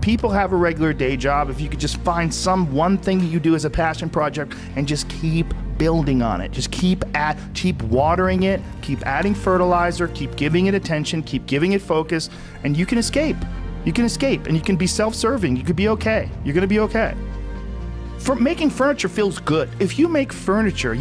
people have a regular day job, if you could just find some one thing that you do as a passion project and just keep building on it, just keep watering it, keep adding fertilizer, keep giving it attention, keep giving it focus, and you can escape. You can escape, and you can be self-serving. You could be okay. You're gonna be okay. Making furniture feels good. If you make furniture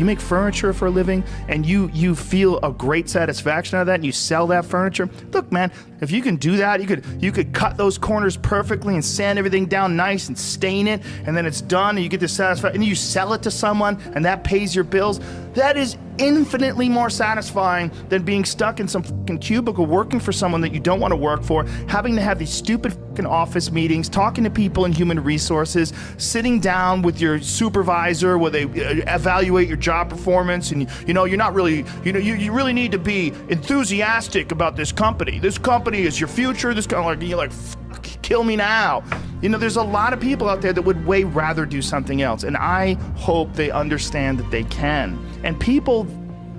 for a living, and you feel a great satisfaction out of that, and you sell that furniture, look, man, if you can do that, you could cut those corners perfectly and sand everything down nice and stain it, and then it's done, and you get the satisfaction, and you sell it to someone, and that pays your bills. That is infinitely more satisfying than being stuck in some fucking cubicle working for someone that you don't want to work for, having to have these stupid fucking office meetings, talking to people in human resources, sitting down with your supervisor where they evaluate your job performance, and you're not really, you really need to be enthusiastic about this company. This company is your future. This kind of you're like, fuck, kill me now. There's a lot of people out there that would way rather do something else, and I hope they understand that they can. And people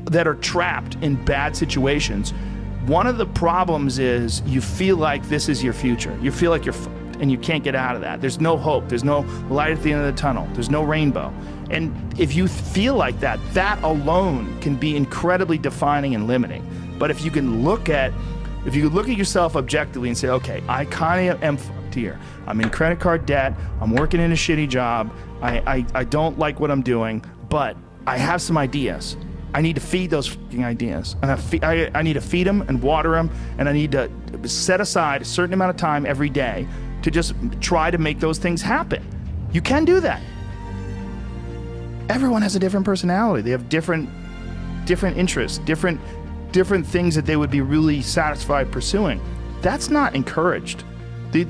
that are trapped in bad situations, one of the problems is you feel like this is your future. You feel like you're fucked and you can't get out of that. There's no hope. There's no light at the end of the tunnel. There's no rainbow. And if you feel like that, that alone can be incredibly defining and limiting. But if you look at yourself objectively and say, okay, I kind of am fucked here. I'm in credit card debt. I'm working in a shitty job. I don't like what I'm doing, but I have some ideas. I need to feed those fucking ideas. And I need to feed them and water them, and I need to set aside a certain amount of time every day to just try to make those things happen. You can do that. Everyone has a different personality. They have different interests, different things that they would be really satisfied pursuing. That's not encouraged.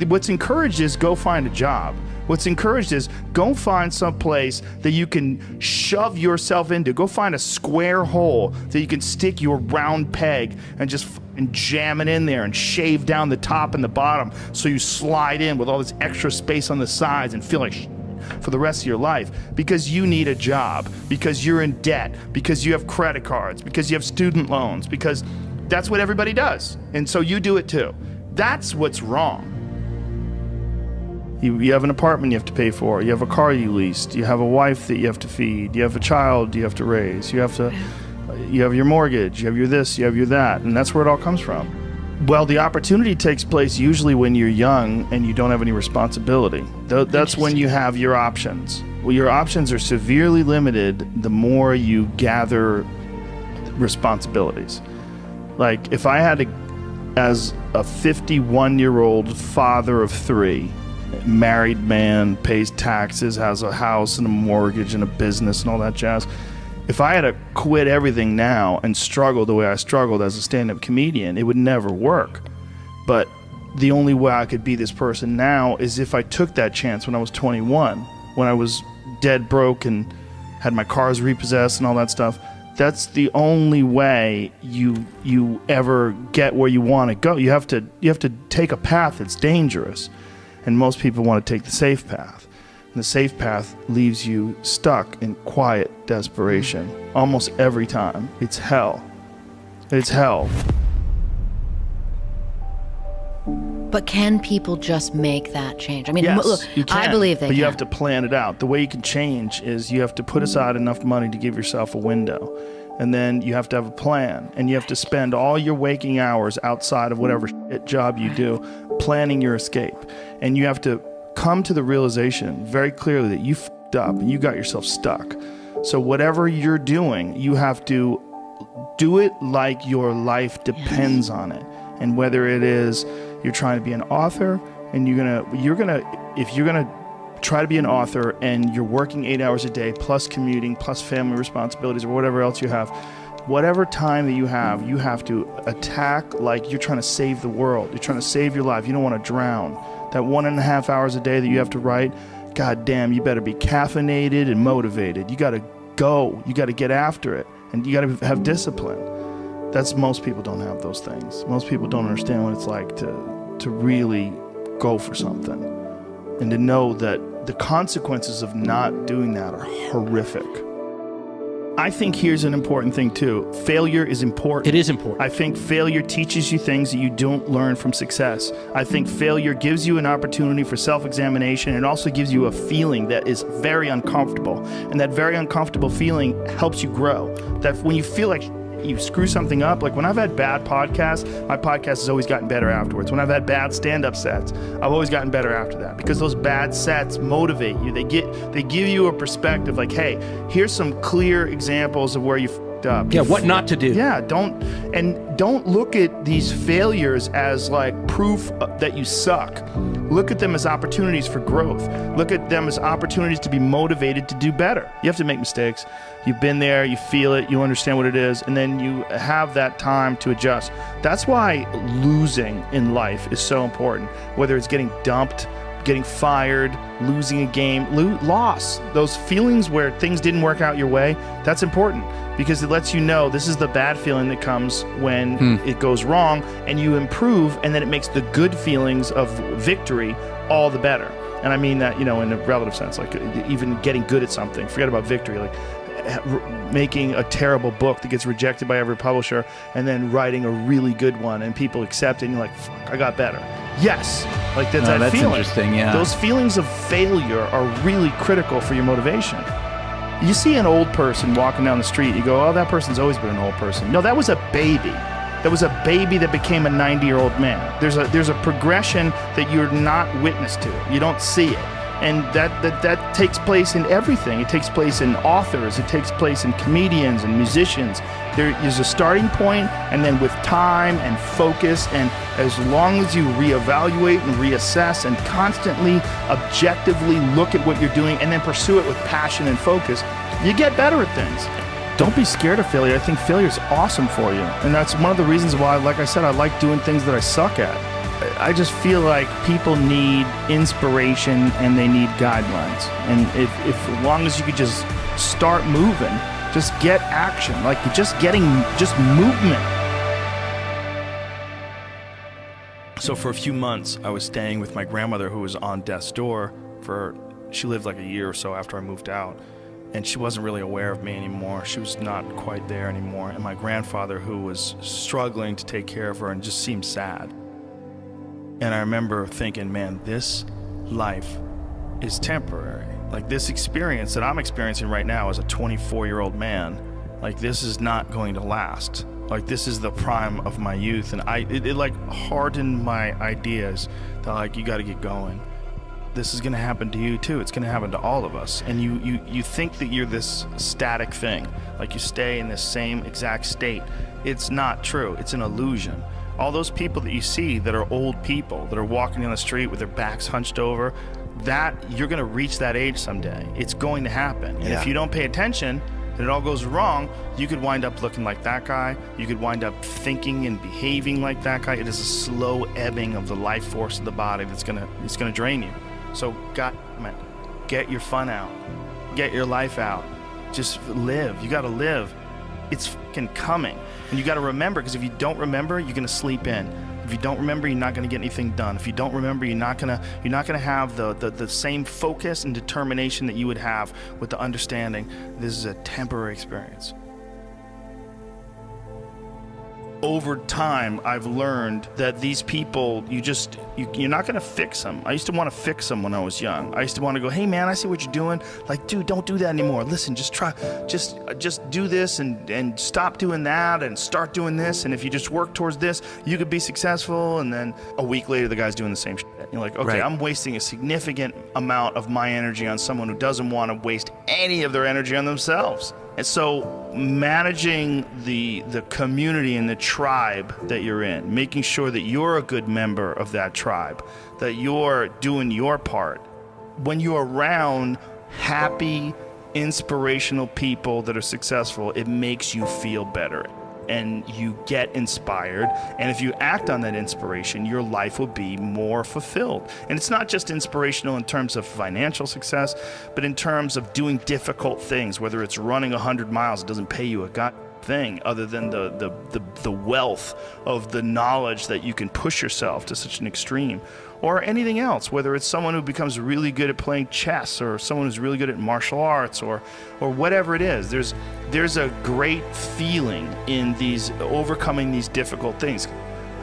What's encouraged is go find a job. What's encouraged is go find some place that you can shove yourself into. Go find a square hole that you can stick your round peg and just jam it in there and shave down the top and the bottom so you slide in with all this extra space on the sides and feel like for the rest of your life because you need a job, because you're in debt, because you have credit cards, because you have student loans, because that's what everybody does. And so you do it too. That's what's wrong. You have an apartment you have to pay for. You have a car you leased. You have a wife that you have to feed. You have a child you have to raise. You have your mortgage. You have your this. You have your that. And that's where it all comes from. Well, the opportunity takes place usually when you're young and you don't have any responsibility. That's when you have your options. Well, your options are severely limited the more you gather responsibilities. Like if I had to, as a 51-year-old father of 3, married man, pays taxes, has a house and a mortgage and a business and all that jazz. If I had to quit everything now and struggle the way I struggled as a stand-up comedian, it would never work. But the only way I could be this person now is if I took that chance when I was 21, when I was dead broke and had my cars repossessed and all that stuff. That's the only way you ever get where you want to go. You have to take a path that's dangerous. And most people want to take the safe path. And the safe path leaves you stuck in quiet desperation. Almost every time. It's hell. It's hell. But can people just make that change? I mean, yes, look, you can, I believe they but can. you have to plan it out. The way you can change is you have to put aside enough money to give yourself a window. And then you have to have a plan. And you have to spend all your waking hours outside of whatever shit job you do planning your escape. And you have to come to the realization very clearly that you fucked up and you got yourself stuck. So whatever you're doing, you have to do it like your life depends on it. And whether it is you're trying to be an author and if you're gonna try to be an author and you're working 8 hours a day plus commuting plus family responsibilities or whatever else you have, whatever time that you have to attack like you're trying to save the world. You're trying to save your life. You don't want to drown. That 1.5 hours a day that you have to write, God damn, you better be caffeinated and motivated. You got to go. You got to get after it. And you got to have discipline. Most people don't have those things. Most people don't understand what it's like to really go for something. And to know that the consequences of not doing that are horrific. I think here's an important thing too. Failure is important. It is important. I think failure teaches you things that you don't learn from success. I think failure gives you an opportunity for self-examination and also gives you a feeling that is very uncomfortable. And that very uncomfortable feeling helps you grow. That when you feel like you screw something up, like when I've had bad podcasts, my podcast has always gotten better afterwards. When I've had bad stand-up sets, I've always gotten better after that, because those bad sets motivate you. They give you a perspective like, hey, here's some clear examples of where you f***ed up. Yeah, what not to do. Yeah, don't look at these failures as like proof that you suck. Look at them as opportunities for growth. Look at them as opportunities to be motivated to do better. You have to make mistakes. You've been there, you feel it, you understand what it is, and then you have that time to adjust. That's why losing in life is so important. Whether it's getting dumped, getting fired, losing a game, loss. Those feelings where things didn't work out your way, that's important, because it lets you know this is the bad feeling that comes when it goes wrong, and you improve, and then it makes the good feelings of victory all the better. And I mean that, in a relative sense, like even getting good at something, forget about victory, like making a terrible book that gets rejected by every publisher and then writing a really good one and people accept it and you're like, fuck, I got better. Yes. Like that's feeling. Interesting, yeah. Those feelings of failure are really critical for your motivation. You see an old person walking down the street, you go, oh, that person's always been an old person. No, that was a baby. That was a baby that became a 90-year-old man. There's a progression that you're not witness to. You don't see it. And that takes place in everything. It takes place in authors. It takes place in comedians and musicians. There is a starting point, and then with time and focus, and as long as you reevaluate and reassess and constantly objectively look at what you're doing and then pursue it with passion and focus, you get better at things. Don't be scared of failure. I think failure is awesome for you. And that's one of the reasons why, like I said, I like doing things that I suck at. I just feel like people need inspiration and they need guidelines. And if as long as you could just start moving, just get action, like just movement. So for a few months, I was staying with my grandmother, who was on death's door. She lived like a year or so after I moved out. And she wasn't really aware of me anymore. She was not quite there anymore. And my grandfather, who was struggling to take care of her and just seemed sad. And I remember thinking, man, this life is temporary. Like this experience that I'm experiencing right now as a 24-year-old man, like this is not going to last. Like this is the prime of my youth. And it like hardened my ideas that like, you gotta get going. This is gonna happen to you too. It's gonna happen to all of us. And you think that you're this static thing, like you stay in this same exact state. It's not true, it's an illusion. All those people that you see that are old people, that are walking down the street with their backs hunched over, that you're gonna reach that age someday. It's going to happen. And if you don't pay attention and it all goes wrong, you could wind up looking like that guy. You could wind up thinking and behaving like that guy. It is a slow ebbing of the life force of the body that's gonna drain you. So goddammit, get your fun out. Get your life out. Just live. You gotta live. It's fucking coming. And you gotta remember, because if you don't remember, you're gonna sleep in. If you don't remember, you're not gonna get anything done. If you don't remember, you're not gonna have the same focus and determination that you would have with the understanding this is a temporary experience. Over time, I've learned that these people, you're not gonna fix them. I used to want to fix them when I was young. I used to want to go, hey man, I see what you're doing. Like, dude, don't do that anymore. Listen, just do this and stop doing that and start doing this. And if you just work towards this, you could be successful. And then a week later, the guy's doing the same shit. You're like, okay, right. I'm wasting a significant amount of my energy on someone who doesn't want to waste any of their energy on themselves. And so managing the community and the tribe that you're in, making sure that you're a good member of that tribe, that you're doing your part. When you're around happy, inspirational people that are successful, it makes you feel better and you get inspired. And if you act on that inspiration, your life will be more fulfilled. And it's not just inspirational in terms of financial success, but in terms of doing difficult things, whether it's running 100 miles, it doesn't pay you a god thing other than the wealth of the knowledge that you can push yourself to such an extreme, or anything else, whether it's someone who becomes really good at playing chess or someone who's really good at martial arts or whatever it is. There's a great feeling in these overcoming these difficult things.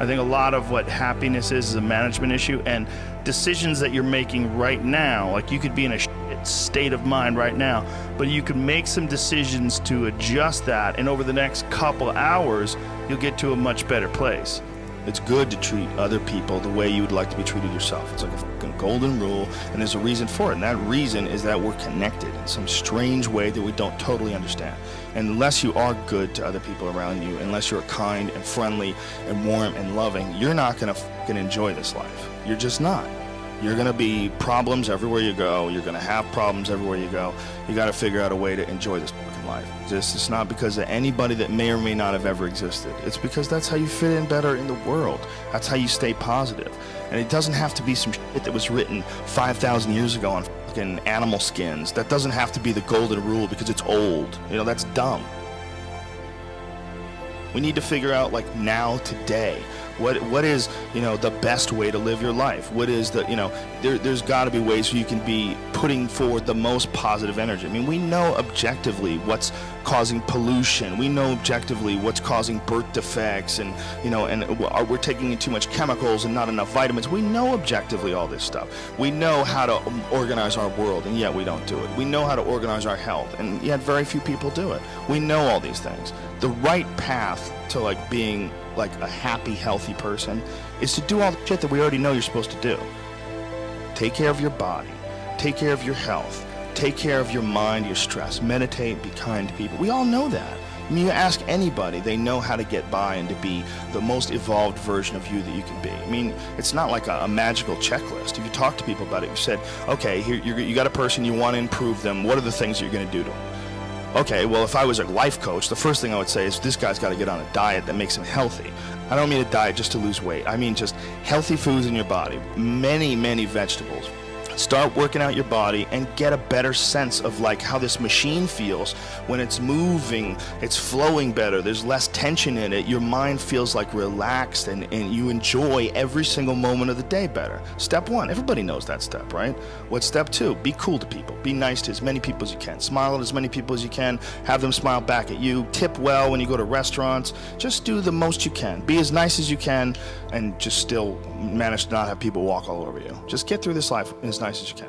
I think a lot of what happiness is a management issue, and decisions that you're making right now, like you could be in a shit state of mind right now, but you can make some decisions to adjust that, and over the next couple hours, you'll get to a much better place. It's good to treat other people the way you would like to be treated yourself. It's like a fucking golden rule, and there's a reason for it. And that reason is that we're connected in some strange way that we don't totally understand. And unless you are good to other people around you, unless you're kind and friendly and warm and loving, you're not gonna fucking enjoy this life. You're just not. You're gonna be problems everywhere you go. You're gonna have problems everywhere you go. You gotta figure out a way to enjoy this fucking life. It's not because of anybody that may or may not have ever existed. It's because that's how you fit in better in the world. That's how you stay positive. And it doesn't have to be some shit that was written 5,000 years ago on fucking animal skins. That doesn't have to be the golden rule because it's old. You know, that's dumb. We need to figure out, like, now, today, what is, you know, the best way to live your life? What is the, you know, there's got to be ways where you can be putting forward the most positive energy. I mean, we know objectively what's causing pollution. We know objectively what's causing birth defects, and, you know, and we're taking in too much chemicals and not enough vitamins. We know objectively all this stuff. We know how to organize our world, and yet we don't do it. We know how to organize our health, and yet very few people do it. We know all these things. The right path to, like, being like a happy, healthy person is to do all the shit that we already know you're supposed to do. Take care of your body, take care of your health, take care of your mind, your stress, meditate, be kind to people. We all know that. I mean, you ask anybody, they know how to get by and to be the most evolved version of you that you can be. I mean, it's not like a magical checklist. If you talk to people about it, you said, okay, here you got a person, you want to improve them, what are the things you're going to do to them? Okay, well, if I was a life coach, the first thing I would say is this guy's got to get on a diet that makes him healthy. I don't mean a diet just to lose weight. I mean just healthy foods in your body, many, many vegetables. Start working out your body and get a better sense of, like, how this machine feels when it's moving, it's flowing better, there's less tension in it, your mind feels like relaxed, and you enjoy every single moment of the day better. Step one, everybody knows that step, right? What's step two? Be cool to people. Be nice to as many people as you can. Smile at as many people as you can. Have them smile back at you. Tip well when you go to restaurants. Just do the most you can. Be as nice as you can, and just still manage to not have people walk all over you. Just get through this life as nice as you can.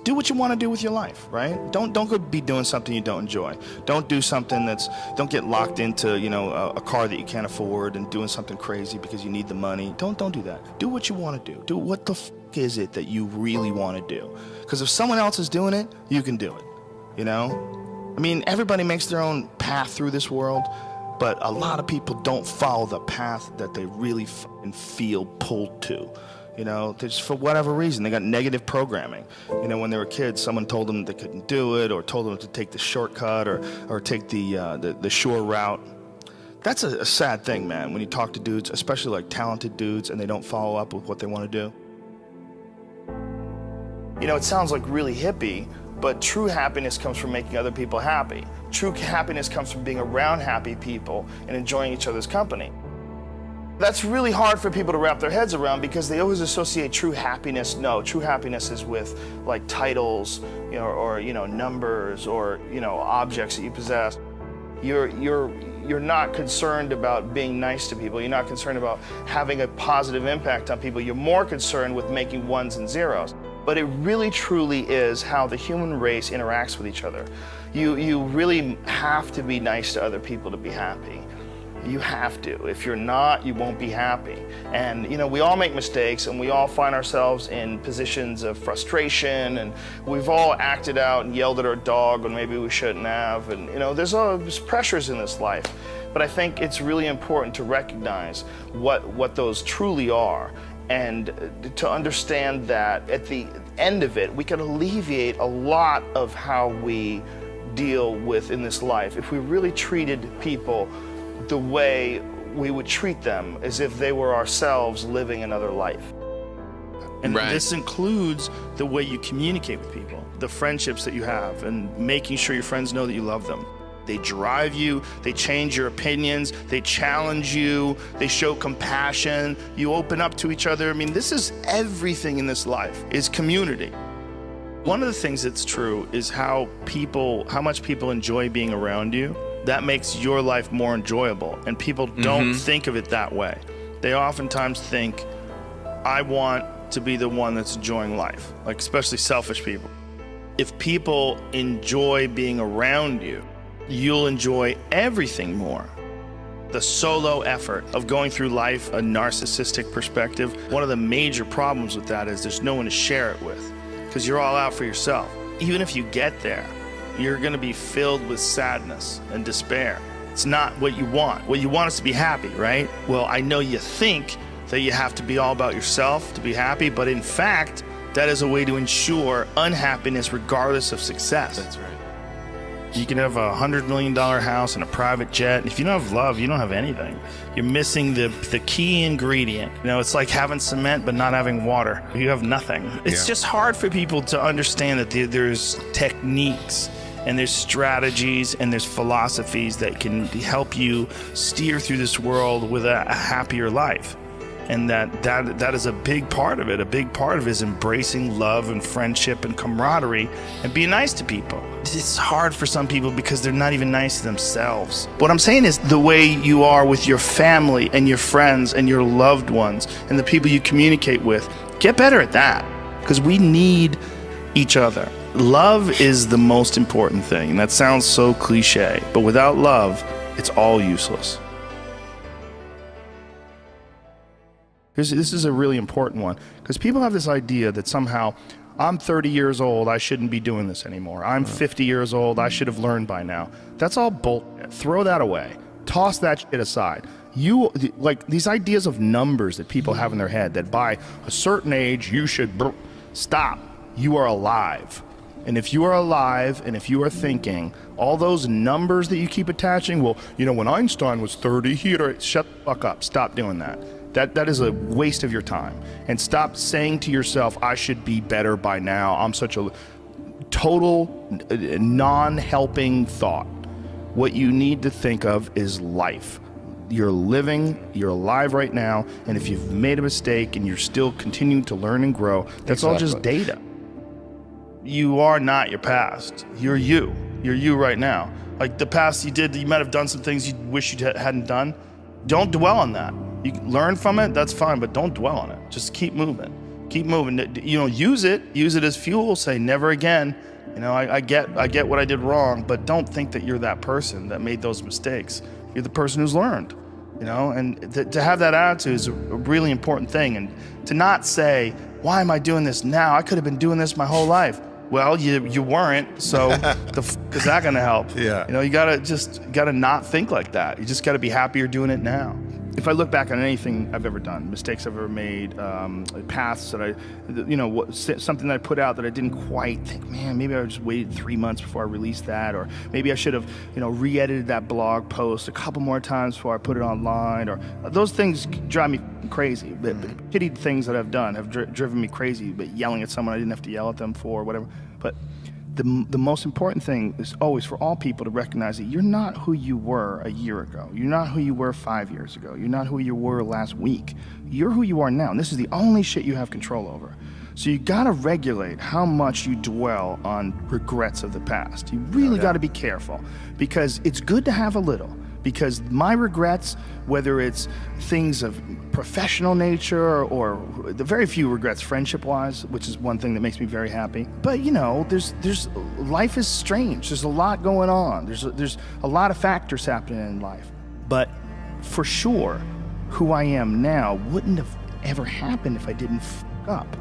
Do what you want to do with your life, right? Don't go be doing something you don't enjoy. Don't do something don't get locked into, you know, a car that you can't afford and doing something crazy because you need the money. Don't do that. Do what you want to do. Do what the fuck is it that you really want to do? Because if someone else is doing it, you can do it, you know? I mean, everybody makes their own path through this world, but a lot of people don't follow the path that they really fucking feel pulled to. You know, just for whatever reason, they got negative programming. You know, when they were kids, someone told them they couldn't do it, or told them to take the shortcut, or take the shore route. That's a sad thing, man, when you talk to dudes, especially like talented dudes, and they don't follow up with what they want to do. You know, it sounds like really hippie, but true happiness comes from making other people happy. True happiness comes from being around happy people and enjoying each other's company. That's really hard for people to wrap their heads around because they always associate true happiness. No, true happiness is with, like, titles, you know, or, you know, numbers, or, you know, objects that you possess. You're not concerned about being nice to people. You're not concerned about having a positive impact on people. You're more concerned with making ones and zeros. But it really truly is how the human race interacts with each other. You really have to be nice to other people to be happy. You have to. If you're not, you won't be happy. And, you know, we all make mistakes, and we all find ourselves in positions of frustration, and we've all acted out and yelled at our dog when maybe we shouldn't have. And, you know, there's pressures in this life. But I think it's really important to recognize what those truly are, and to understand that at the end of it, we can alleviate a lot of how we deal with in this life if we really treated people the way we would treat them as if they were ourselves living another life. And this includes the way you communicate with people, the friendships that you have, and making sure your friends know that you love them. They drive you, they change your opinions, they challenge you, they show compassion, you open up to each other. I mean, this is everything in this life, is community. One of the things that's true is how much people enjoy being around you. That makes your life more enjoyable, and people don't think of it that way. They oftentimes think, I want to be the one that's enjoying life, like especially selfish people. If people enjoy being around you, you'll enjoy everything more. The solo effort of going through life, a narcissistic perspective, one of the major problems with that is there's no one to share it with, because you're all out for yourself. Even if you get there, you're going to be filled with sadness and despair. It's not what you want. What you want is to be happy, right? Well, I know you think that you have to be all about yourself to be happy, but in fact, that is a way to ensure unhappiness regardless of success. That's right. You can have a $100 million house and a private jet. If you don't have love, you don't have anything. You're missing the key ingredient. You know, it's like having cement but not having water. You have nothing. It's just hard for people to understand that there's techniques and there's strategies and there's philosophies that can help you steer through this world with a happier life. And that is a big part of it. A big part of it is embracing love and friendship and camaraderie and being nice to people. It's hard for some people because they're not even nice to themselves. What I'm saying is the way you are with your family and your friends and your loved ones and the people you communicate with, get better at that, because we need each other. Love is the most important thing, and that sounds so cliche, but without love, it's all useless. This is a really important one, because people have this idea that somehow, I'm 30 years old, I shouldn't be doing this anymore. I'm 50 years old, I should have learned by now. That's all bullshit. Throw that away. Toss that shit aside. Like these ideas of numbers that people have in their head, that by a certain age, you should stop. You are alive. And if you are alive and if you are thinking, all those numbers that you keep attaching, well, you know, when Einstein was 30, shut the fuck up. Stop doing that. That is a waste of your time. And stop saying to yourself, I should be better by now. I'm such a total non-helping thought. What you need to think of is life. You're living, you're alive right now, and if you've made a mistake and you're still continuing to learn and grow, that's all just data. You are not your past. You're you. You're you right now. Like the past you might have done some things you wish you hadn't done. Don't dwell on that. You learn from it, that's fine, but don't dwell on it. Just keep moving. Keep moving. You know, use it as fuel. Say never again. You know, I get what I did wrong, but don't think that you're that person that made those mistakes. You're the person who's learned. You know, and to have that attitude is a really important thing. And to not say, why am I doing this now? I could have been doing this my whole life. Well, you weren't, so is that gonna help? Yeah. You know, you gotta not think like that. You just gotta be happy you're doing it now. If I look back on anything I've ever done, mistakes I've ever made, paths that something that I put out that I didn't quite think, man, maybe I just waited 3 months before I released that, or maybe I should have, re-edited that blog post a couple more times before I put it online, or those things drive me crazy. The shitty things that I've done have driven me crazy, but yelling at someone I didn't have to yell at them for, whatever. But the most important thing is always for all people to recognize that you're not who you were a year ago. You're not who you were 5 years ago. You're not who you were last week. You're who you are now, and this is the only shit you have control over. So you gotta regulate how much you dwell on regrets of the past. You really gotta be careful, because it's good to have a little. Because my regrets, whether it's things of professional nature or the very few regrets friendship-wise, which is one thing that makes me very happy. But there's life is strange. There's a lot going on. There's a lot of factors happening in life. But for sure, who I am now wouldn't have ever happened if I didn't fuck up.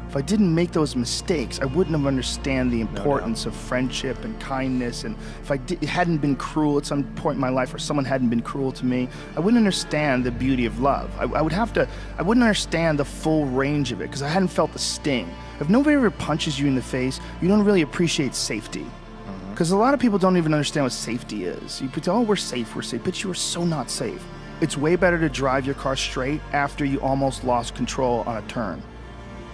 If I didn't make those mistakes, I wouldn't have understand the importance of friendship and kindness. And if I hadn't been cruel at some point in my life, or someone hadn't been cruel to me, I wouldn't understand the beauty of love. I wouldn't understand the full range of it, because I hadn't felt the sting. If nobody ever punches you in the face, you don't really appreciate safety. Because a lot of people don't even understand what safety is. You think, oh, we're safe, but you are so not safe. It's way better to drive your car straight after you almost lost control on a turn.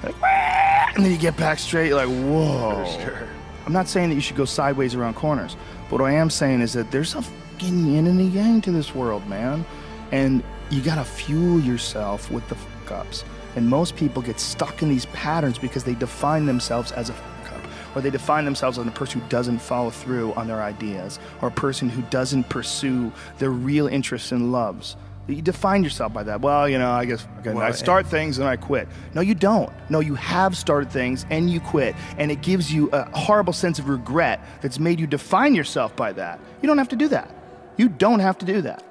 Like, and then you get back straight, you're like, whoa. For sure. I'm not saying that you should go sideways around corners, but what I am saying is that there's a fucking yin and a yang to this world, man. And you gotta fuel yourself with the fuck ups. And most people get stuck in these patterns because they define themselves as a fuck up, or they define themselves as a person who doesn't follow through on their ideas, or a person who doesn't pursue their real interests and loves. You define yourself by that. Well, you know, I guess I start things and I quit. No, you don't. No, you have started things and you quit. And it gives you a horrible sense of regret that's made you define yourself by that. You don't have to do that. You don't have to do that.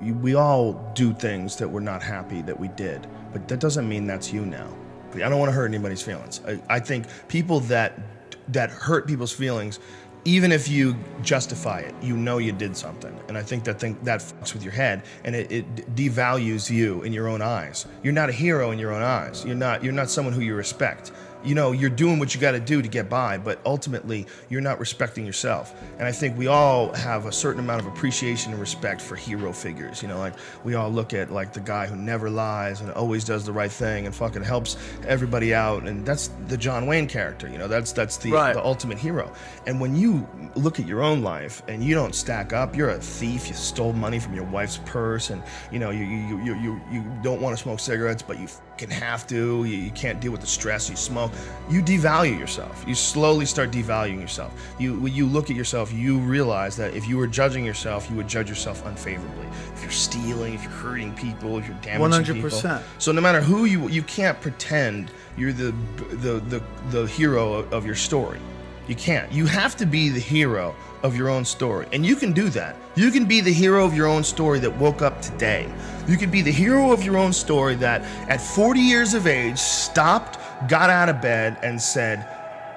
We all do things that we're not happy that we did, but that doesn't mean that's you now. I don't want to hurt anybody's feelings. I think people that hurt people's feelings, even if you justify it, you know you did something. And I think that fucks with your head, and it devalues you in your own eyes. You're not a hero in your own eyes. You're not someone who you respect. You know, you're doing what you got to do to get by, but ultimately you're not respecting yourself. And I think we all have a certain amount of appreciation and respect for hero figures. You know, like we all look at like the guy who never lies and always does the right thing and fucking helps everybody out. And that's the John Wayne character. You know, that's the ultimate hero. And when you look at your own life and you don't stack up, you're a thief. You stole money from your wife's purse, and you know you don't want to smoke cigarettes, but you fucking have to. You can't deal with the stress. You smoke. You devalue yourself. You slowly start devaluing yourself. When you look at yourself, you realize that if you were judging yourself, you would judge yourself unfavorably. If you're stealing, if you're hurting people, if you're damaging 100%. People. So no matter who you can't pretend you're the hero of your story. You can't. You have to be the hero of your own story. And you can do that. You can be the hero of your own story that woke up today. You can be the hero of your own story that at 40 years of age stopped, got out of bed and said,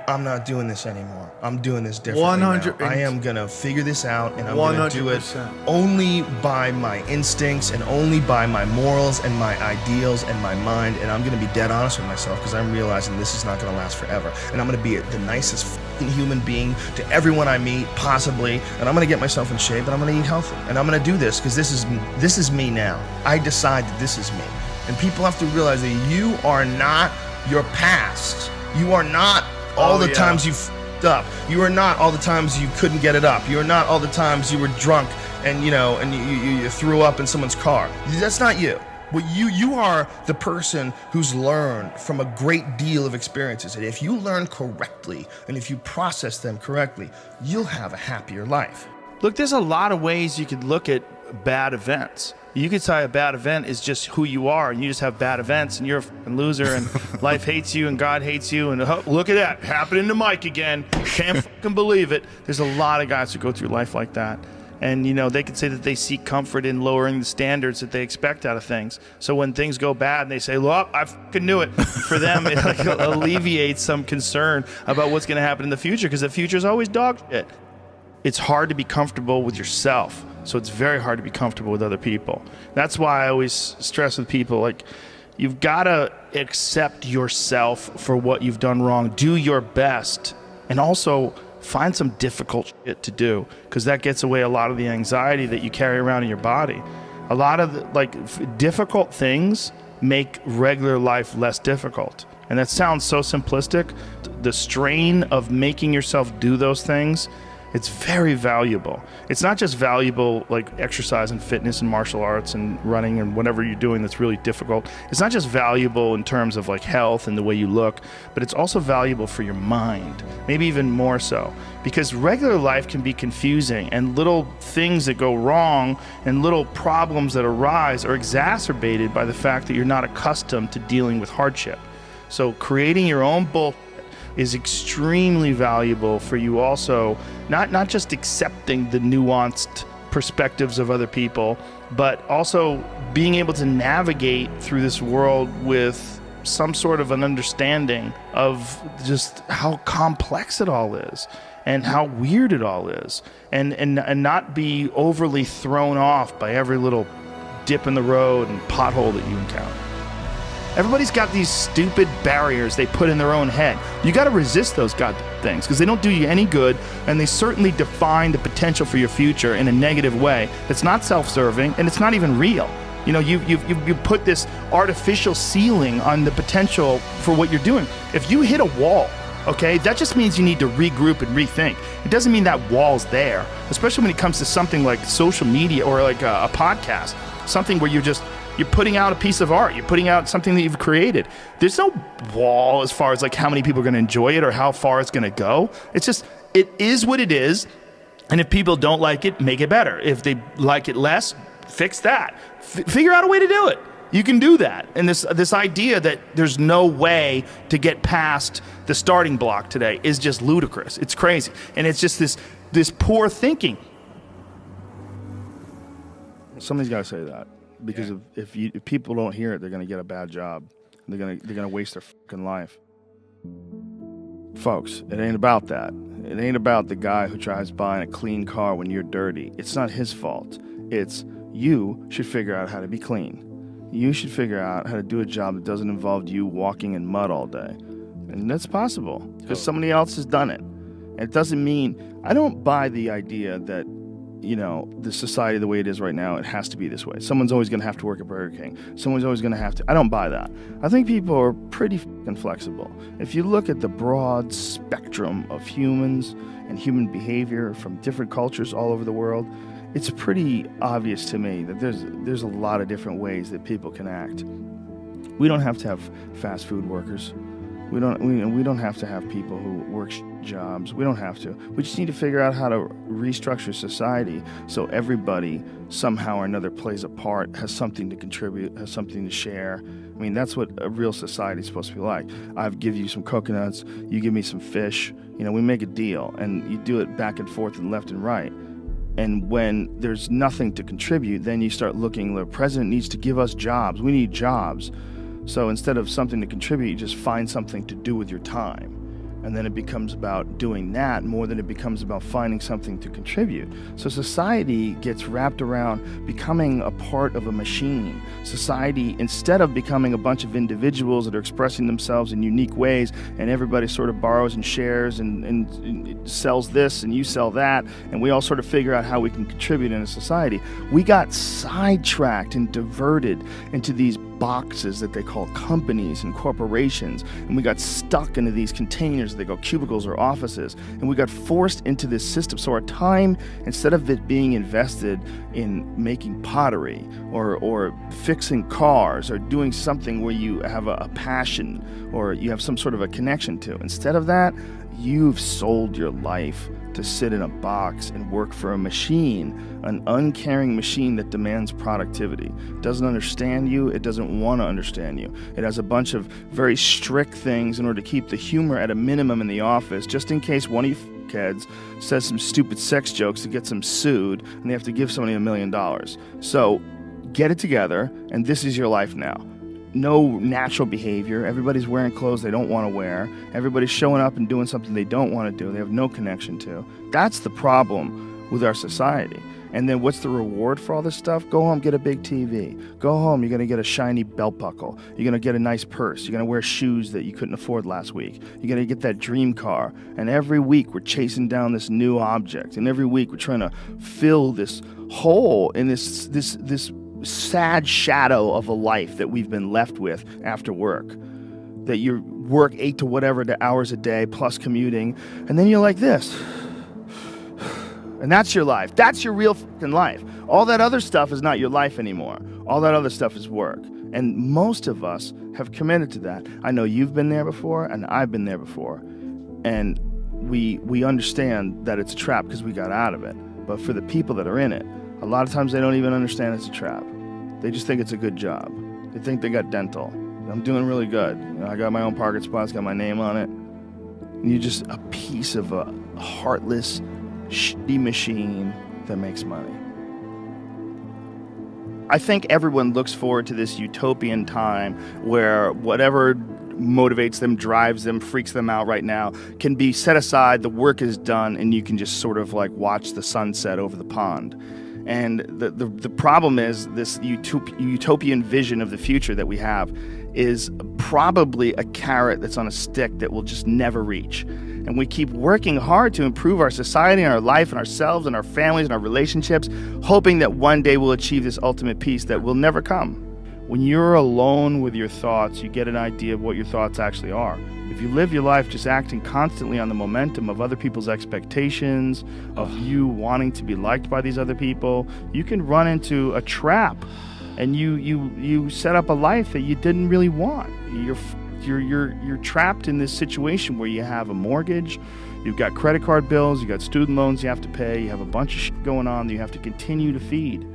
I'm not doing this anymore. I'm doing this differently 100%. Now. I am going to figure this out, and I'm going to do it only by my instincts and only by my morals and my ideals and my mind. And I'm going to be dead honest with myself because I'm realizing this is not going to last forever. And I'm going to be the nicest fucking human being to everyone I meet, possibly. And I'm going to get myself in shape, and I'm going to eat healthy. And I'm going to do this because this is me now. I decide that this is me. And people have to realize that you are not your past. You are not all the times you f***ed up. You are not all the times you couldn't get it up. You are not all the times you were drunk and you threw up in someone's car. That's not you. Well, you are the person who's learned from a great deal of experiences. And if you learn correctly and if you process them correctly, you'll have a happier life. Look, there's a lot of ways you could look at bad events. You could say a bad event is just who you are, and you just have bad events, and you're a fucking loser, and life hates you, and God hates you, and look at that, happening to Mike again. Can't fucking believe it. There's a lot of guys who go through life like that. And, you know, they could say that they seek comfort in lowering the standards that they expect out of things. So when things go bad and they say, well, I fucking knew it. For them, it like alleviates some concern about what's going to happen in the future, because the future is always dog shit. It's hard to be comfortable with yourself. So it's very hard to be comfortable with other people. That's why I always stress with people, like, you've got to accept yourself for what you've done wrong. Do your best. And also find some difficult shit to do, because that gets away a lot of the anxiety that you carry around in your body. A lot of difficult things make regular life less difficult. And that sounds so simplistic. The strain of making yourself do those things, it's very valuable. It's not just valuable like exercise and fitness and martial arts and running and whatever you're doing that's really difficult. It's not just valuable in terms of like health and the way you look, but it's also valuable for your mind, maybe even more so. Because regular life can be confusing, and little things that go wrong and little problems that arise are exacerbated by the fact that you're not accustomed to dealing with hardship. So creating your own bullshit is extremely valuable for you also, not just accepting the nuanced perspectives of other people, but also being able to navigate through this world with some sort of an understanding of just how complex it all is and how weird it all is, and not be overly thrown off by every little dip in the road and pothole that you encounter. Everybody's got these stupid barriers they put in their own head. You got to resist those goddamn things, because they don't do you any good, and they certainly define the potential for your future in a negative way that's not self-serving, and it's not even real. You know, you put this artificial ceiling on the potential for what you're doing. If you hit a wall Okay, that just means you need to regroup and rethink. It doesn't mean that wall's there, especially when it comes to something like social media or like a podcast, something where you're putting out a piece of art, you're putting out something that you've created. There's no wall as far as like how many people are going to enjoy it or how far it's going to go. It's just, it is what it is. And if people don't like it, make it better. If they like it less, fix that. Figure out a way to do it. You can do that. And this idea that there's no way to get past the starting block today is just ludicrous. It's crazy. And it's just this poor thinking. Somebody's got to say that. Because if people don't hear it, they're going to get a bad job. They're going to waste their fucking life. Folks, it ain't about that. It ain't about the guy who tries buying a clean car when you're dirty. It's not his fault. It's you should figure out how to be clean. You should figure out how to do a job that doesn't involve you walking in mud all day. And that's possible because somebody else has done it. And it doesn't mean, I don't buy the idea that, you know, the society the way it is right now, it has to be this way. Someone's always going to have to work at Burger King. Someone's always going to have to. I don't buy that. I think people are pretty fucking flexible. If you look at the broad spectrum of humans and human behavior from different cultures all over the world, it's pretty obvious to me that there's a lot of different ways that people can act. We don't have to have fast food workers. We don't have to have people who work jobs. We don't have to. We just need to figure out how to restructure society so everybody somehow or another plays a part, has something to contribute, has something to share. I mean, that's what a real society is supposed to be like. I give you some coconuts, you give me some fish. You know, we make a deal, and you do it back and forth and left and right. And when there's nothing to contribute, then you start looking, the president needs to give us jobs. We need jobs. So instead of something to contribute, you just find something to do with your time. And then it becomes about doing that more than it becomes about finding something to contribute. So society gets wrapped around becoming a part of a machine. Society, instead of becoming a bunch of individuals that are expressing themselves in unique ways, and everybody sort of borrows and shares and sells this and you sell that, and we all sort of figure out how we can contribute in a society, we got sidetracked and diverted into these boxes that they call companies and corporations, and we got stuck into these containers that they call cubicles or offices, and we got forced into this system. So our time, instead of it being invested in making pottery or fixing cars or doing something where you have a passion or you have some sort of a connection to, instead of that, you've sold your life to sit in a box and work for a machine, an uncaring machine that demands productivity. It doesn't understand you. It doesn't want to understand you. It has a bunch of very strict things in order to keep the humor at a minimum in the office, just in case one of you kids says some stupid sex jokes that gets them sued and they have to give somebody $1 million. So get it together, and this is your life now. No natural behavior. Everybody's wearing clothes they don't want to wear. Everybody's showing up and doing something they don't want to do. They have no connection to. That's the problem with our society. And then what's the reward for all this stuff? Go home, get a big TV. Go home, you're going to get a shiny belt buckle. You're going to get a nice purse. You're going to wear shoes that you couldn't afford last week. You're going to get that dream car. And every week we're chasing down this new object. And every week we're trying to fill this hole in this sad shadow of a life that we've been left with after work. That you work 8 to whatever the hours a day plus commuting, and then you're like this. And that's your life. That's your real fucking life. All that other stuff is not your life anymore. All that other stuff is work. And most of us have committed to that. I know you've been there before, and I've been there before. And we understand that it's a trap because we got out of it. But for the people that are in it, a lot of times they don't even understand it's a trap. They just think it's a good job. They think they got dental. I'm doing really good. You know, I got my own parking spots, got my name on it. And you're just a piece of a heartless, shitty machine that makes money. I think everyone looks forward to this utopian time where whatever motivates them, drives them, freaks them out right now can be set aside, the work is done, and you can just sort of like watch the sunset over the pond. And the problem is this utopian vision of the future that we have is probably a carrot that's on a stick that we'll just never reach. And we keep working hard to improve our society and our life and ourselves and our families and our relationships, hoping that one day we'll achieve this ultimate peace that will never come. When you're alone with your thoughts, you get an idea of what your thoughts actually are. If you live your life just acting constantly on the momentum of other people's expectations, of you wanting to be liked by these other people, you can run into a trap, and you set up a life that you didn't really want. You're trapped in this situation where you have a mortgage, you've got credit card bills, you've got student loans you have to pay, you have a bunch of shit going on that you have to continue to feed.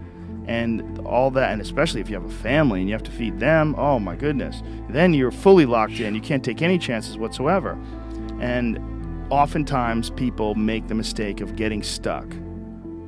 And all that, and especially if you have a family and you have to feed them, oh my goodness, then you're fully locked in. You can't take any chances whatsoever. And oftentimes people make the mistake of getting stuck.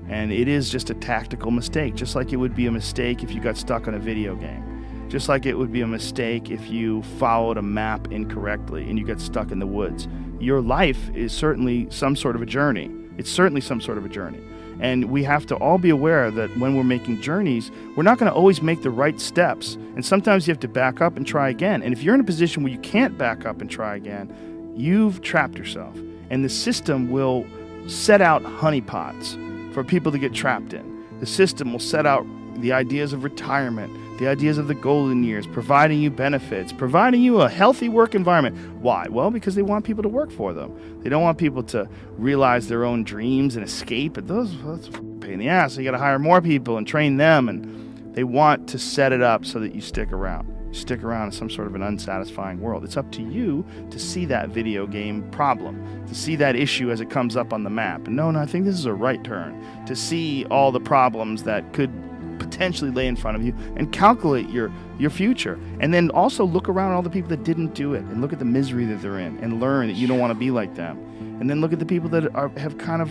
And it is just a tactical mistake, just like it would be a mistake if you got stuck on a video game. Just like it would be a mistake if you followed a map incorrectly and you got stuck in the woods. Your life is certainly some sort of a journey. It's certainly some sort of a journey. And we have to all be aware that when we're making journeys, we're not going to always make the right steps. And sometimes you have to back up and try again. And if you're in a position where you can't back up and try again, you've trapped yourself. And the system will set out honeypots for people to get trapped in. The system will set out the ideas of retirement, the ideas of the golden years, providing you benefits, providing you a healthy work environment. Why? Well, because they want people to work for them. They don't want people to realize their own dreams and escape. And that's a pain in the ass. So you got to hire more people and train them. And they want to set it up so that you stick around. You stick around in some sort of an unsatisfying world. It's up to you to see that video game problem, to see that issue as it comes up on the map. And no, I think this is a right turn. To see all the problems that could potentially lay in front of you and calculate your future. And then also look around at all the people that didn't do it and look at the misery that they're in and learn that you don't want to be like them. And then look at the people that have kind of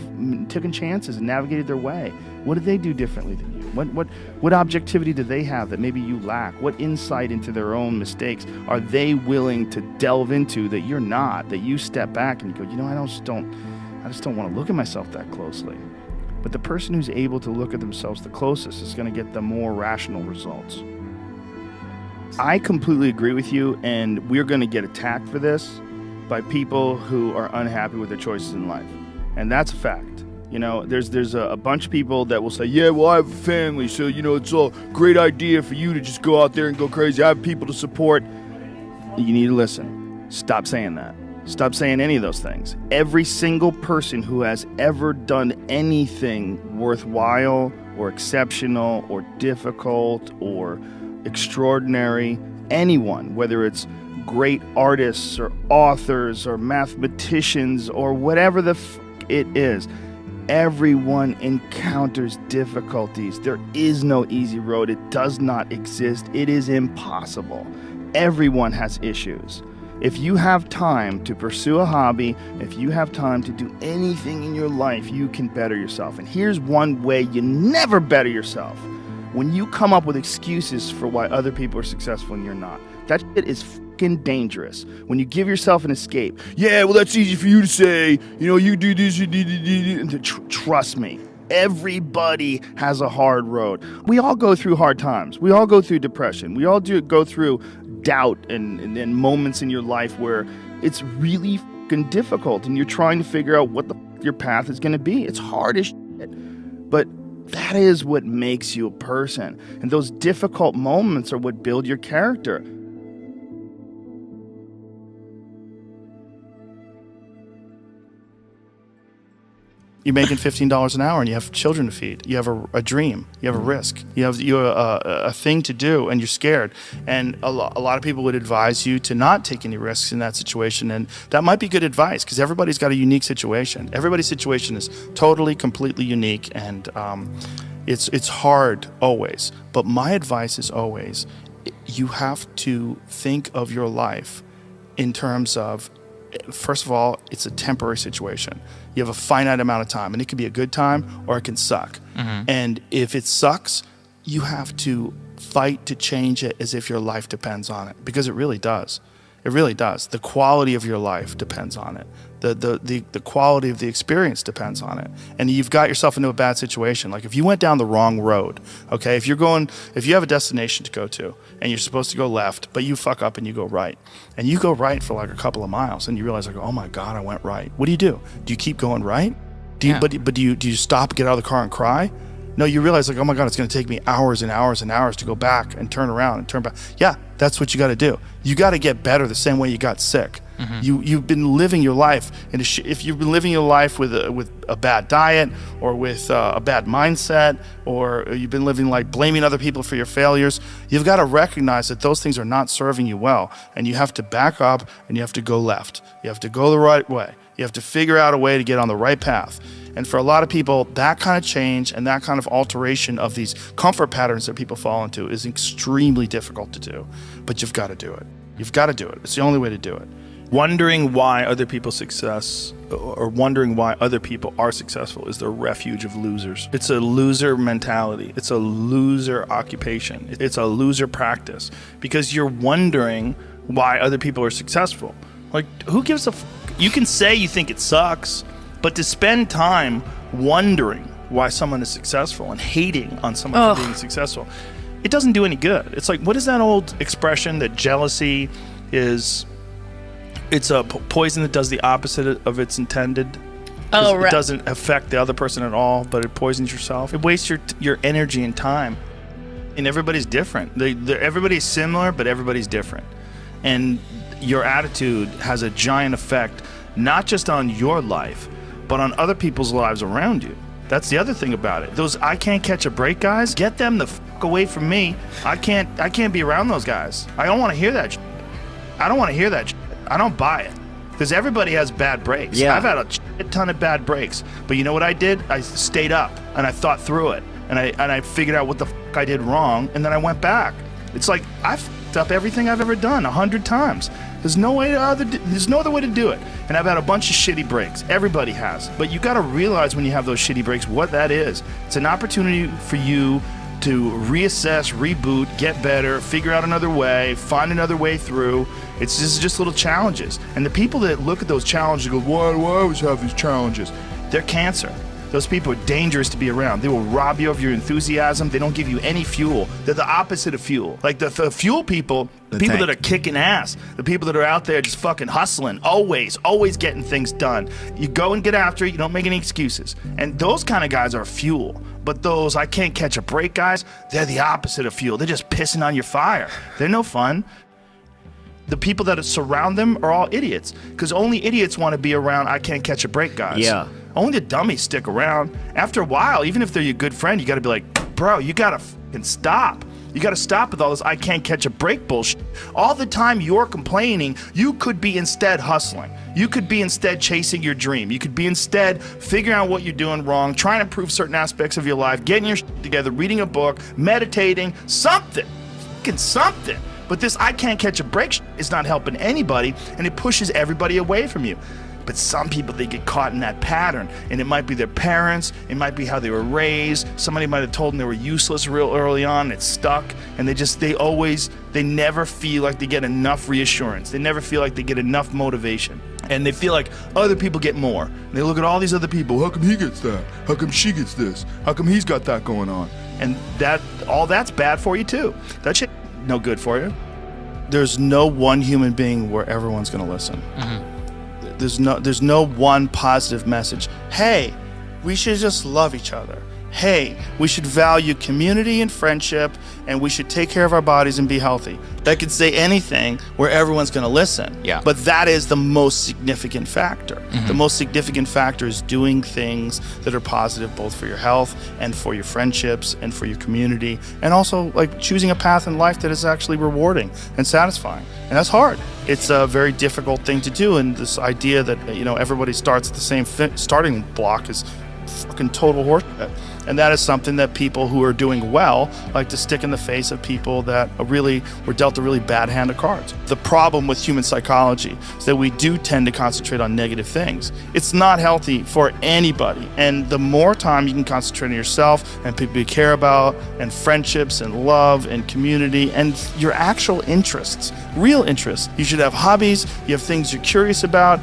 taken chances and navigated their way. What did they do differently than you? What objectivity do they have that maybe you lack? What insight into their own mistakes are they willing to delve into that you're not, that you step back and you go, I just don't want to look at myself that closely. But the person who's able to look at themselves the closest is going to get the more rational results. I completely agree with you, and we're going to get attacked for this by people who are unhappy with their choices in life. And that's a fact. There's a bunch of people that will say, yeah, well, I have a family, so, it's a great idea for you to just go out there and go crazy. I have people to support. You need to listen. Stop saying that. Stop saying any of those things. Every single person who has ever done anything worthwhile or exceptional or difficult or extraordinary, anyone, whether it's great artists or authors or mathematicians or whatever the it is, everyone encounters difficulties. There is no easy road. It does not exist. It is impossible. Everyone has issues. If you have time to pursue a hobby, if you have time to do anything in your life, you can better yourself. And here's one way you never better yourself. When you come up with excuses for why other people are successful and you're not. That shit is fucking dangerous. When you give yourself an escape. Yeah, well, that's easy for you to say. You do this, you do. Trust me. Everybody has a hard road. We all go through hard times. We all go through depression. We all go through doubt and moments in your life where it's really fucking difficult and you're trying to figure out what the your path is going to be. It's hard as shit. But that is what makes you a person. And those difficult moments are what build your character. You're making $15 an hour and you have children to feed. You have a dream. You have a risk. You have a thing to do and you're scared. And a lot of people would advise you to not take any risks in that situation. And that might be good advice because everybody's got a unique situation. Everybody's situation is totally, completely unique. And it's hard always. But my advice is always, you have to think of your life in terms of, first of all, it's a temporary situation. You have a finite amount of time, and it can be a good time or it can suck. Mm-hmm. And if it sucks, you have to fight to change it as if your life depends on it, because it really does. It really does. The quality of your life depends on it. The quality of the experience depends on it. And you've got yourself into a bad situation. Like if you went down the wrong road, okay, if you have a destination to go to and you're supposed to go left, but you fuck up and you go right. And you go right for like a couple of miles and you realize like, oh my God, I went right. What do? Do you keep going right? Do you stop, get out of the car and cry? No, you realize like, oh my God, it's going to take me hours and hours and hours to go back and turn around and turn back. Yeah, that's what you got to do. You got to get better the same way you got sick. You've been living your life, and if you've been living your life with a bad diet or with a bad mindset, or you've been living like blaming other people for your failures, you've got to recognize that those things are not serving you well, and you have to back up and you have to go left. You have to go the right way. You have to figure out a way to get on the right path. And for a lot of people, that kind of change and that kind of alteration of these comfort patterns that people fall into is extremely difficult to do. But you've got to do it. You've got to do it. It's the only way to do it. Wondering why other people's success or wondering why other people are successful is the refuge of losers. It's a loser mentality. It's a loser occupation. It's a loser practice because you're wondering why other people are successful. Like, who gives a You can say you think it sucks, but to spend time wondering why someone is successful and hating on someone for being successful, it doesn't do any good. It's like, what is that old expression that jealousy is... It's a poison that does the opposite of its intended. Oh, right. It doesn't affect the other person at all, but it poisons yourself. It wastes your energy and time. And everybody's different. Everybody's similar, but everybody's different. And your attitude has a giant effect, not just on your life, but on other people's lives around you. That's the other thing about it. Those I can't catch a break guys, get them the fuck away from me. I can't be around those guys. I don't want to hear that shit. I don't want to hear that shit. I don't buy it, because everybody has bad breaks. Yeah. I've had a ton of bad breaks, but you know what I did? I stayed up and I thought through it, and I figured out what the fuck I did wrong, and then I went back. It's like I fucked up everything I've ever done 100 times. There's no other way to do it. And I've had a bunch of shitty breaks. Everybody has, but you got to realize when you have those shitty breaks what that is. It's an opportunity for you to reassess, reboot, get better, figure out another way, find another way through. It's just little challenges. And the people that look at those challenges and go, why do I always have these challenges? They're cancer. Those people are dangerous to be around. They will rob you of your enthusiasm. They don't give you any fuel. They're the opposite of fuel. Like the fuel people, the people tank. that are kicking ass, the people that are out there just fucking hustling, always getting things done. You go and get after it. You don't make any excuses. And those kind of guys are fuel. But those I can't catch a break guys, they're the opposite of fuel. They're just pissing on your fire. They're no fun. The people that surround them are all idiots, because only idiots want to be around I can't catch a break guys. Yeah. Only the dummies stick around. After a while, even if they're your good friend, you got to be like, bro, you got to fucking stop. You got to stop with all this I can't catch a break bullshit. All the time you're complaining, you could be instead hustling. You could be instead chasing your dream. You could be instead figuring out what you're doing wrong, trying to improve certain aspects of your life, getting your shit together, reading a book, meditating, something. Fucking something. But this I can't catch a break shit is not helping anybody, and it pushes everybody away from you. But some people, they get caught in that pattern, and it might be their parents, it might be how they were raised, somebody might have told them they were useless real early on, and it's stuck, and they never feel like they get enough reassurance. They never feel like they get enough motivation. And they feel like other people get more. And they look at all these other people, how come he gets that? How come she gets this? How come he's got that going on? And all that's bad for you too. That shit no good for you. There's no one human being where everyone's gonna listen. Mm-hmm. There's no one positive message. Hey, we should just love each other. Hey, we should value community and friendship, and we should take care of our bodies and be healthy. That could say anything where everyone's going to listen. Yeah. But that is the most significant factor. Mm-hmm. The most significant factor is doing things that are positive both for your health and for your friendships and for your community, and also like choosing a path in life that is actually rewarding and satisfying. And that's hard. It's a very difficult thing to do, and this idea that everybody starts at the same starting block is fucking total horseshit. And that is something that people who are doing well like to stick in the face of people that were dealt a really bad hand of cards. The problem with human psychology is that we do tend to concentrate on negative things. It's not healthy for anybody. And the more time you can concentrate on yourself and people you care about, and friendships and love and community and your actual interests, real interests. You should have hobbies, you have things you're curious about.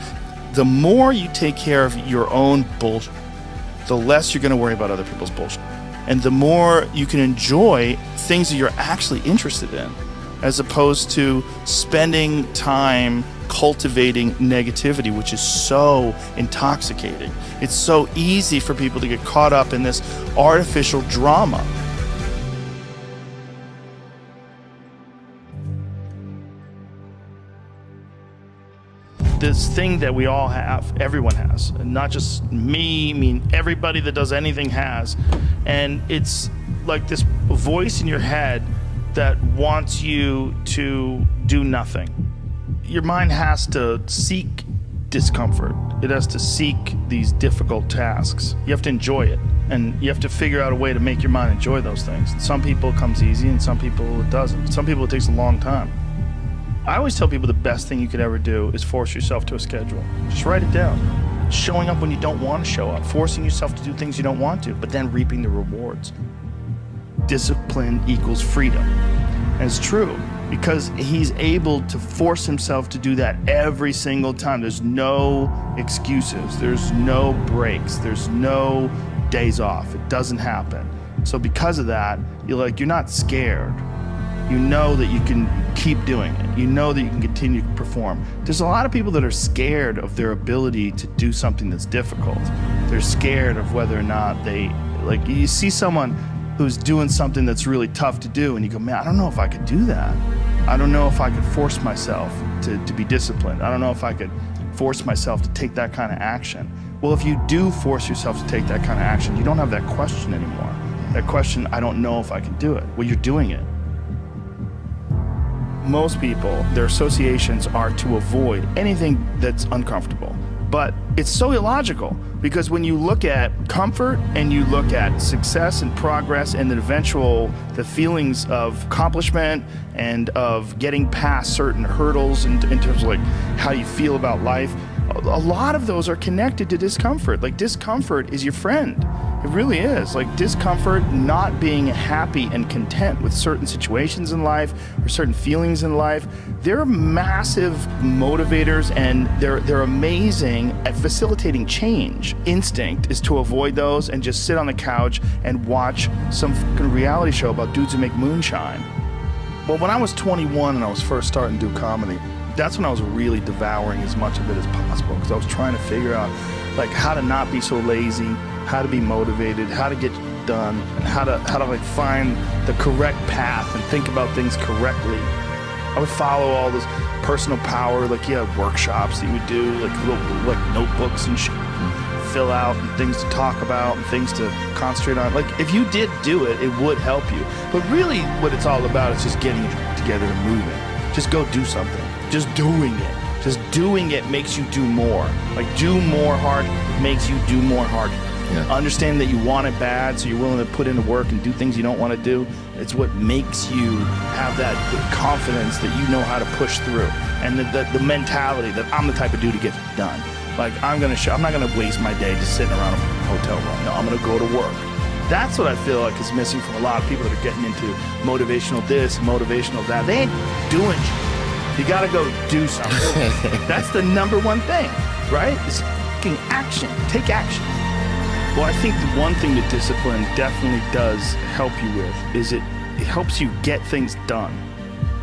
The more you take care of your own bullshit, the less you're going to worry about other people's bullshit. And the more you can enjoy things that you're actually interested in, as opposed to spending time cultivating negativity, which is so intoxicating. It's so easy for people to get caught up in this artificial drama. This thing that we all have, everyone has, and not just me, I mean everybody that does anything has, and it's like this voice in your head that wants you to do nothing. Your mind has to seek discomfort. It has to seek these difficult tasks. You have to enjoy it, and you have to figure out a way to make your mind enjoy those things. Some people it comes easy, and some people it doesn't. Some people it takes a long time. I always tell people the best thing you could ever do is force yourself to a schedule. Just write it down. Showing up when you don't want to show up. Forcing yourself to do things you don't want to, but then reaping the rewards. Discipline equals freedom. And it's true, because he's able to force himself to do that every single time. There's no excuses. There's no breaks. There's no days off. It doesn't happen. So because of that, you're not scared. You know that you can keep doing it. You know that you can continue to perform. There's a lot of people that are scared of their ability to do something that's difficult. They're scared of whether or not you see someone who's doing something that's really tough to do, and you go, man, I don't know if I could do that. I don't know if I could force myself to be disciplined. I don't know if I could force myself to take that kind of action. Well, if you do force yourself to take that kind of action, you don't have that question anymore. That question, I don't know if I can do it. Well, you're doing it. Most people, their associations are to avoid anything that's uncomfortable. But it's so illogical, because when you look at comfort and you look at success and progress and the feelings of accomplishment and of getting past certain hurdles in terms of how you feel about life, a lot of those are connected to discomfort. Discomfort is your friend. It really is. Discomfort, not being happy and content with certain situations in life or certain feelings in life, they're massive motivators, and they're amazing at facilitating change. Instinct is to avoid those and just sit on the couch and watch some fucking reality show about dudes who make moonshine. Well, when I was 21 and I was first starting to do comedy, that's when I was really devouring as much of it as possible, because I was trying to figure out how to not be so lazy, how to be motivated, how to get done, and how to find the correct path and think about things correctly. I would follow all this personal power, workshops that you would do, little notebooks and shit, fill out, and things to talk about, and things to concentrate on. If you did do it, it would help you. But really, what it's all about is just getting it together and moving. Just go do something. Just doing it. Just doing it makes you do more. Do more hard makes you do more hard. Yeah. Understand that you want it bad, so you're willing to put in the work and do things you don't want to do. It's what makes you have that confidence that you know how to push through, and the mentality that I'm the type of dude to get it done. I'm not gonna waste my day just sitting around a hotel room. No, I'm gonna go to work. That's what I feel like is missing from a lot of people that are getting into motivational this, motivational that. They ain't doing shit. You gotta go do something. That's the number one thing, right? It's fucking action. Take action. Well, I think the one thing that discipline definitely does help you with is it helps you get things done.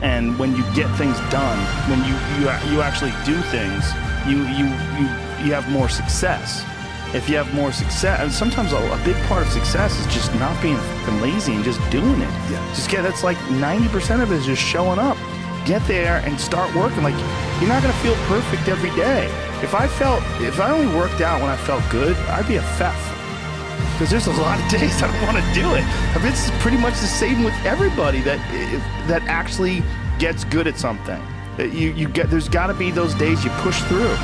And when you get things done, when you actually do things, you have more success. If you have more success, and sometimes a big part of success is just not being fucking lazy and just doing it. Yeah. That's 90% of it is just showing up. Get there and start working. You're not gonna feel perfect every day. If I only worked out when I felt good, I'd be a fat fuck. Because there's a lot of days I don't want to do it. It's pretty much the same with everybody that actually gets good at something. There's got to be those days you push through,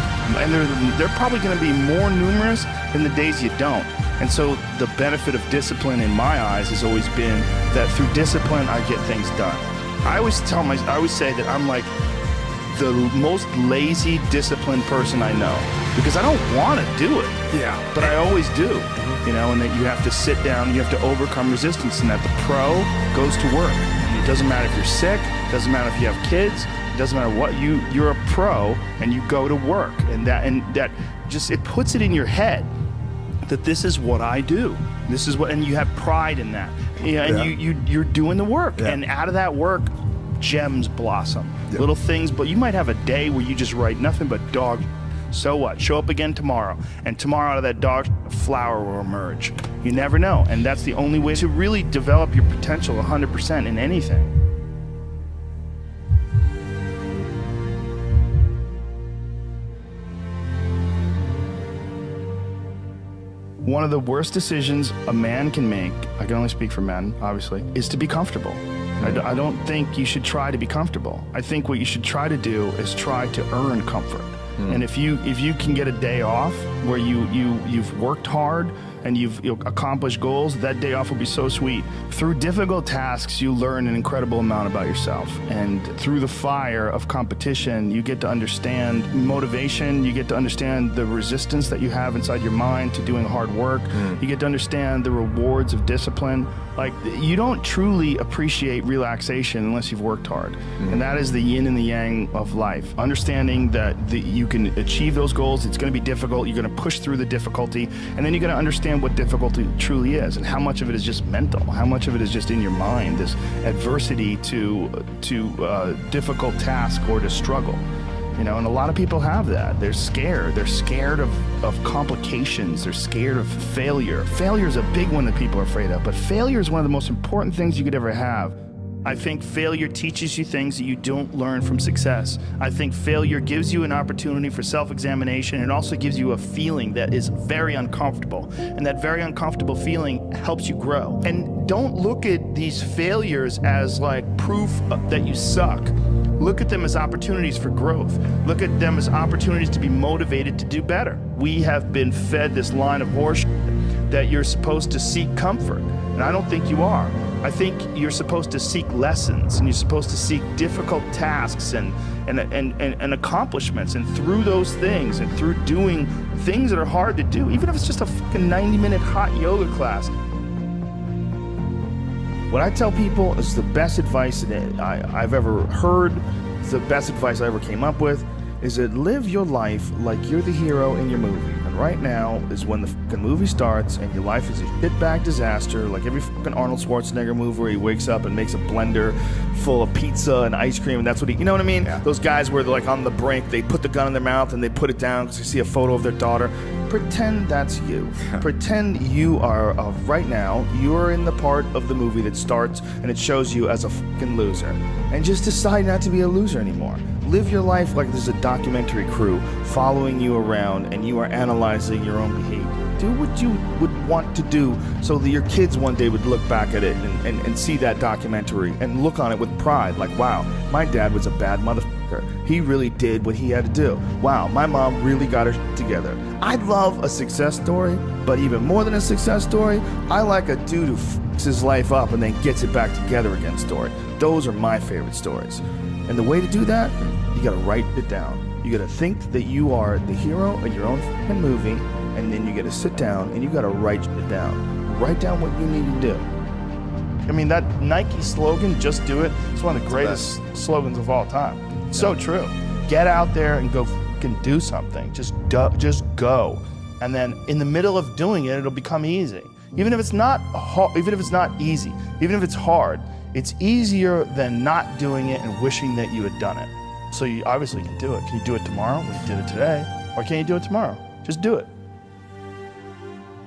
and they're probably going to be more numerous than the days you don't. And so the benefit of discipline in my eyes has always been that through discipline I get things done. I always say that I'm the most lazy, disciplined person I know, because I don't want to do it. Yeah. But I always do. And that you have to sit down, you have to overcome resistance, and that the pro goes to work. And it doesn't matter if you're sick, it doesn't matter if you have kids, it doesn't matter what, you're a pro and you go to work. And that just, it puts it in your head that this is what I do. This is what, and you have pride in that. And you're doing the work. Yeah. And out of that work gems blossom. Little things, but you might have a day where you just write nothing but dog. So what? Show up again tomorrow, and tomorrow out of that dog, a flower will emerge. You never know, and that's the only way to really develop your potential 100% in anything. One of the worst decisions a man can make, I can only speak for men, obviously, is to be comfortable. I don't think you should try to be comfortable. I think what you should try to do is try to earn comfort. And if you can get a day off where you've worked hard and you've accomplished goals, that day off will be so sweet. Through difficult tasks, you learn an incredible amount about yourself. And through the fire of competition, you get to understand motivation, you get to understand the resistance that you have inside your mind to doing hard work. You get to understand the rewards of discipline. Like, you don't truly appreciate relaxation unless you've worked hard. And that is the yin and the yang of life. Understanding that you can achieve those goals, it's going to be difficult, you're going to push through the difficulty, and then you're going to understand what difficulty truly is and how much of it is just mental, how much of it is just in your mind, this adversity to difficult task or to struggle. And a lot of people have that. They're scared of complications. They're scared of failure. Failure is a big one that people are afraid of, but failure is one of the most important things you could ever have. I think failure teaches you things that you don't learn from success. I think failure gives you an opportunity for self-examination. It also gives you a feeling that is very uncomfortable. And that very uncomfortable feeling helps you grow. And don't look at these failures as like proof that you suck. Look at them as opportunities for growth. Look at them as opportunities to be motivated to do better. We have been fed this line of horseshit that you're supposed to seek comfort. And I don't think you are. I think you're supposed to seek lessons, and you're supposed to seek difficult tasks and accomplishments. And through those things, and through doing things that are hard to do, even if it's just a fucking 90-minute hot yoga class. What I tell people is the best advice that I've ever heard, the best advice I ever came up with, is that live your life like you're the hero in your movie. And right now is when the fucking movie starts and your life is a shitbag disaster, like every fucking Arnold Schwarzenegger movie where he wakes up and makes a blender full of pizza and ice cream, and that's what you know what I mean? Yeah. Those guys where they're like on the brink, they put the gun in their mouth and they put it down because they see a photo of their daughter. Pretend that's you. Pretend you are, right now, you're in the part of the movie that starts and it shows you as a fucking loser. And just decide not to be a loser anymore. Live your life like there's a documentary crew following you around and you are analyzing your own behavior. Do what you would want to do so that your kids one day would look back at it and see that documentary and look on it with pride. Like, wow, my dad was a bad motherfucker. He really did what he had to do. Wow, my mom really got her shit together. I love a success story, but even more than a success story, I like a dude who f***s his life up and then gets it back together again story. Those are my favorite stories. And the way to do that, you gotta write it down. You gotta think that you are the hero of your own f***ing movie, and then you gotta sit down and you gotta write it down. Write down what you need to do. I mean, that Nike slogan, just do it, it's one of the greatest slogans of all time. It's so true. Get out there and go fucking do something. Just go. And then in the middle of doing it, it'll become easy. Even if it's not easy, even if it's hard, it's easier than not doing it and wishing that you had done it. So you obviously can do it. Can you do it tomorrow? Well, you did it today. Or can you do it tomorrow? Just do it.